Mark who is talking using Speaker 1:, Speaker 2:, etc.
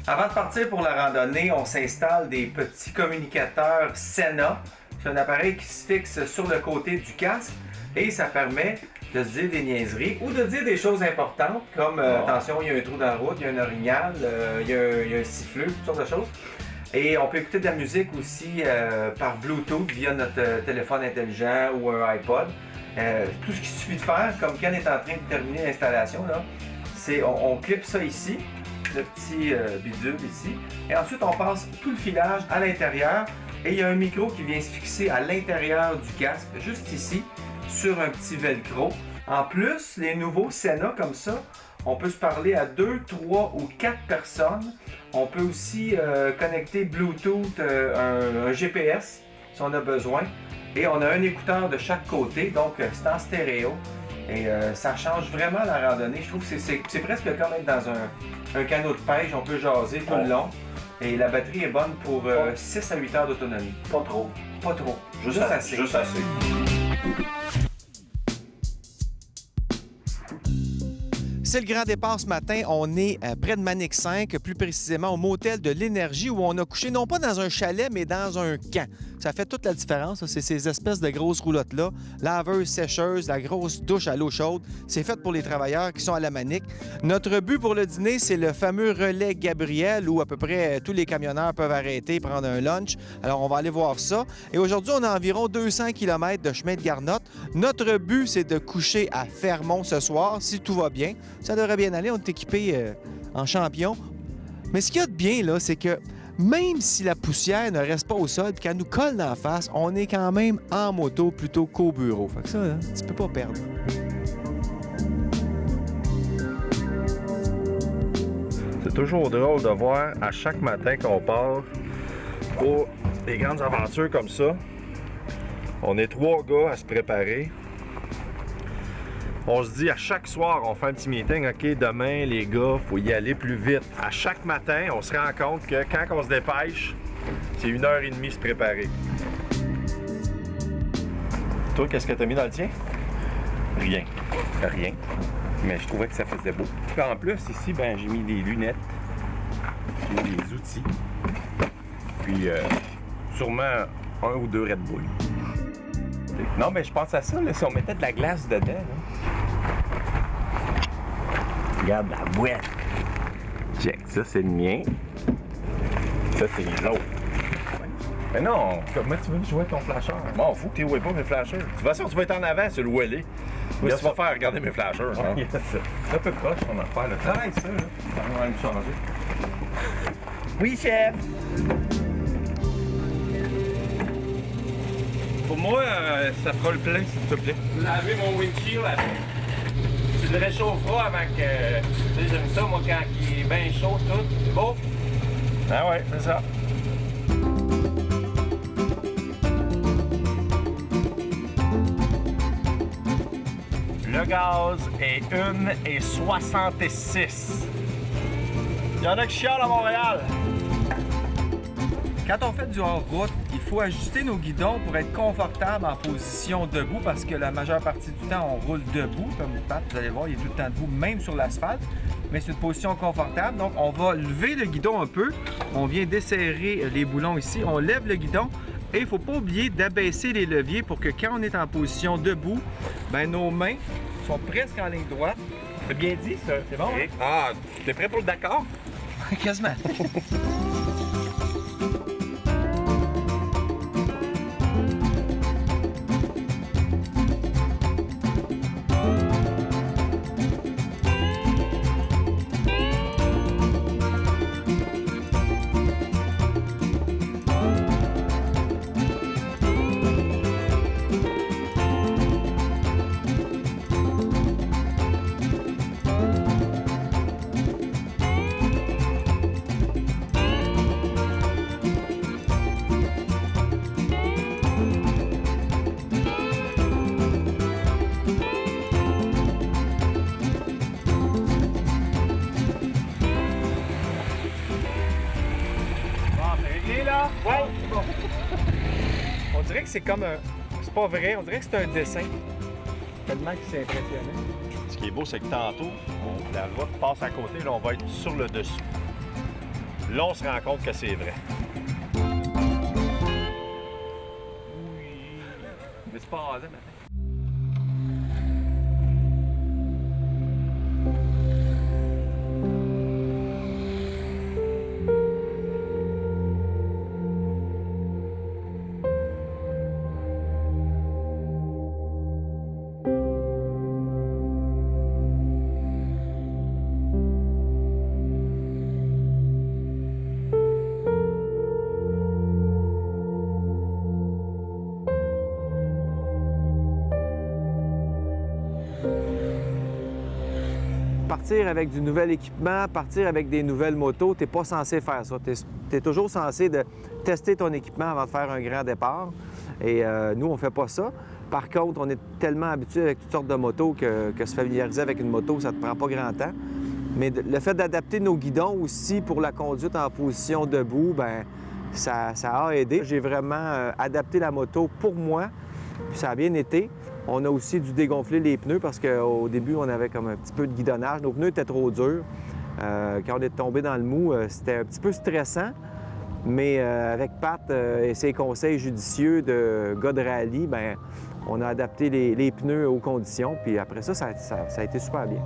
Speaker 1: Avant de partir pour la randonnée, on s'installe des petits communicateurs Sena. C'est un appareil qui se fixe sur le côté du casque et ça permet de se dire des niaiseries ou de dire des choses importantes comme attention, il y a un trou dans la route, il y a un orignal, il y a un siffleux, toutes sortes de choses. Et on peut écouter de la musique aussi par Bluetooth via notre téléphone intelligent ou un iPod. Tout ce qu'il suffit de faire, comme Ken est en train de terminer l'installation, là, c'est on clip ça ici, le petit bidule ici, et ensuite on passe tout le filage à l'intérieur et il y a un micro qui vient se fixer à l'intérieur du casque, juste ici, sur un petit velcro. En plus, les nouveaux Sena comme ça, on peut se parler à 2, 3 ou 4 personnes. On peut aussi connecter Bluetooth, un GPS si on a besoin. Et on a un écouteur de chaque côté, donc c'est en stéréo. Et ça change vraiment la randonnée. Je trouve que c'est presque comme être dans un canot de pêche. On peut jaser tout le long. Et la batterie est bonne pour 6 à 8 heures d'autonomie.
Speaker 2: Pas trop.
Speaker 1: Pas trop. Juste assez.
Speaker 2: Juste assez.
Speaker 3: C'est le grand départ ce matin. On est près de Manic 5, plus précisément au motel de l'Énergie où on a couché non pas dans un chalet, mais dans un camp. Ça fait toute la différence. C'est ces espèces de grosses roulottes-là. Laveuse, sécheuse, la grosse douche à l'eau chaude. C'est fait pour les travailleurs qui sont à la Manic. Notre but pour le dîner, c'est le fameux relais Gabriel où à peu près tous les camionneurs peuvent arrêter, prendre un lunch. Alors, on va aller voir ça. Et aujourd'hui, on a environ 200 km de chemin de Garnotte. Notre but, c'est de coucher à Fermont ce soir, si tout va bien. Ça devrait bien aller, on est équipé en champion. Mais ce qu'il y a de bien, là, c'est que même si la poussière ne reste pas au sol et qu'elle nous colle d'en face, on est quand même en moto plutôt qu'au bureau. Fait que ça, hein, tu peux pas perdre.
Speaker 2: C'est toujours drôle de voir à chaque matin qu'on part pour des grandes aventures comme ça. On est 3 gars à se préparer. On se dit à chaque soir, on fait un petit meeting, OK, demain, les gars, faut y aller plus vite. À chaque matin, on se rend compte que quand on se dépêche, c'est 1h30 se préparer. Toi, qu'est-ce que t'as mis dans le tien?
Speaker 4: Rien. Rien. Mais je trouvais que ça faisait beau. Puis en plus, ici, ben, j'ai mis des lunettes. J'ai mis des outils. Puis sûrement 1 ou 2 Red Bull. Non, mais je pense à ça, là, si on mettait de la glace dedans. Là. Regarde la boîte. Check, ça c'est le mien. Ça c'est l'autre. Mais non, comment tu veux jouer ton flasheur?
Speaker 2: M'en fous que tu vois pas mes flashers. De toute façon, tu vas être en avant sur le Wally. Oui, tu vas faire regarder mes flashers. Hein?
Speaker 4: Yes. C'est un peu proche ton affaire. Là. Travaille ça, là. On va me changer.
Speaker 2: Oui, chef!
Speaker 4: Pour moi, ça fera le plein, s'il te plaît. Laver mon windshield avec. Tu le réchaufferas avant que... Tu sais, j'aime ça, moi, quand il est bien chaud, tout. C'est beau?
Speaker 2: Ah ouais, c'est ça. Le gaz est 1,66. Il y en a qui chialent à Montréal.
Speaker 1: Quand on fait du hors-route, il faut ajuster nos guidons pour être confortable en position debout parce que la majeure partie du temps, on roule debout. Comme Pat, vous allez voir, il est tout le temps debout, même sur l'asphalte. Mais c'est une position confortable. Donc, on va lever le guidon un peu. On vient desserrer les boulons ici. On lève le guidon. Et il ne faut pas oublier d'abaisser les leviers pour que quand on est en position debout, ben, nos mains sont presque en ligne droite.
Speaker 4: C'est bien dit, ça. C'est bon? Hein?
Speaker 2: Ah, t'es prêt pour le d'accord?
Speaker 1: Quasiment. On dirait que c'est comme un... C'est pas vrai, on dirait que c'est un dessin. Tellement que c'est impressionnant.
Speaker 2: Ce qui est beau, c'est que tantôt, la route passe à côté, là, on va être sur le dessus. là, on se rend compte que c'est vrai.
Speaker 1: Mais c'est pas là, maintenant.
Speaker 3: Partir avec du nouvel équipement, partir avec des nouvelles motos, tu n'es pas censé faire ça. Tu es toujours censé de tester ton équipement avant de faire un grand départ. Et nous, on ne fait pas ça. Par contre, on est tellement habitué avec toutes sortes de motos que se familiariser avec une moto, ça ne te prend pas grand temps. Mais le fait d'adapter nos guidons aussi pour la conduite en position debout, bien, ça a aidé. J'ai vraiment adapté la moto pour moi, puis ça a bien été. On a aussi dû dégonfler les pneus parce qu'au début, on avait comme un petit peu de guidonnage. Nos pneus étaient trop durs. Quand on est tombé dans le mou, c'était un petit peu stressant. Mais avec Pat et ses conseils judicieux de gars de rallye, bien, on a adapté les pneus aux conditions. Puis après ça, ça a été super bien.